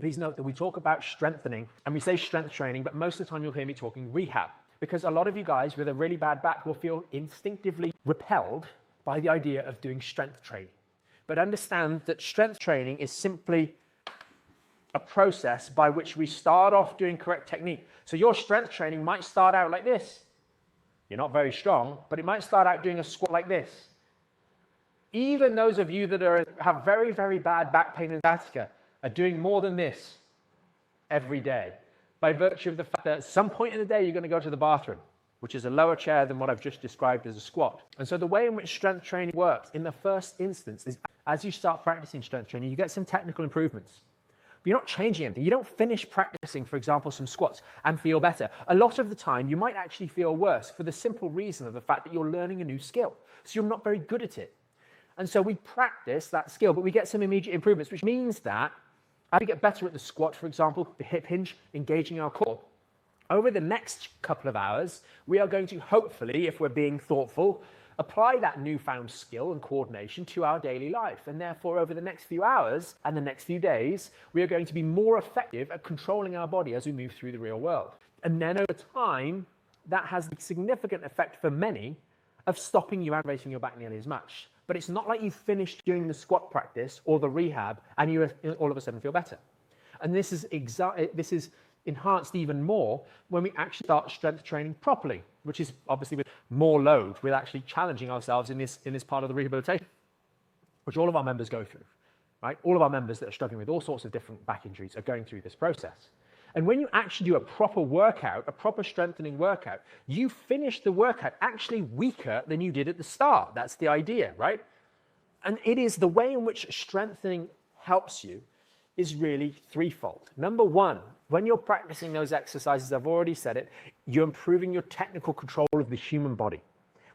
Please note that we talk about strengthening and we say strength training, but most of the time you'll hear me talking rehab, because a lot of you guys with a really bad back will feel instinctively repelled by the idea of doing strength training. But understand that strength training is simply a process by which we start off doing correct technique. So your strength training might start out like this. You're not very strong, but it might start out doing a squat like this. Even those of you that have very, very bad back pain and sciatica are doing more than this every day by virtue of the fact that at some point in the day you're going to go to the bathroom, which is a lower chair than what I've just described as a squat. And so the way in which strength training works in the first instance is as you start practicing strength training, you get some technical improvements. But you're not changing anything. You don't finish practicing, for example, some squats and feel better. A lot of the time, you might actually feel worse for the simple reason of the fact that you're learning a new skill. So you're not very good at it. And so we practice that skill, but we get some immediate improvements, which means that as we get better at the squat, for example, the hip hinge, engaging our core, over the next couple of hours, we are going to hopefully, if we're being thoughtful, apply that newfound skill and coordination to our daily life. And therefore, over the next few hours and the next few days, we are going to be more effective at controlling our body as we move through the real world. And then over time, that has a significant effect for many of stopping you aggravating your back nearly as much. But it's not like you finished doing the squat practice or the rehab and you all of a sudden feel better. And this is enhanced even more when we actually start strength training properly, which is obviously with more load, with actually challenging ourselves in this part of the rehabilitation, which all of our members go through, right? All of our members that are struggling with all sorts of different back injuries are going through this process. And when you actually do a proper workout, a proper strengthening workout, you finish the workout actually weaker than you did at the start. That's the idea, right? And it is the way in which strengthening helps you is really threefold. Number one, when you're practicing those exercises, I've already said it, you're improving your technical control of the human body,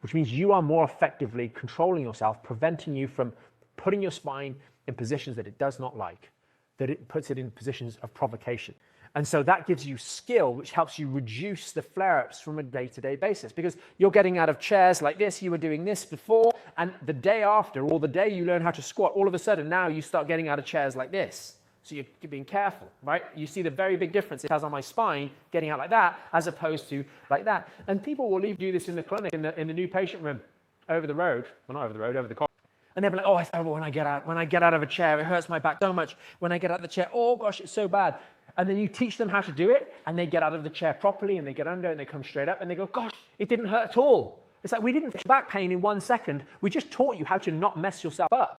which means you are more effectively controlling yourself, preventing you from putting your spine in positions that it does not like, that it puts it in positions of provocation. And so that gives you skill, which helps you reduce the flare-ups from a day-to-day basis, because you're getting out of chairs like this, you were doing this before, and the day after, or the day you learn how to squat, all of a sudden now you start getting out of chairs like this. So you're being careful, right? You see the very big difference it has on my spine getting out like that as opposed to like that. And people will leave do this in the clinic, in the new patient room, over the road, well not over the road, over the corridor. And they'll be like, oh, I thought when I get out of a chair, it hurts my back so much. When I get out of the chair, oh gosh, it's so bad. And then you teach them how to do it, and they get out of the chair properly, and they get under, and they come straight up, and they go, gosh, it didn't hurt at all. It's like, we didn't fix back pain in 1 second. We just taught you how to not mess yourself up.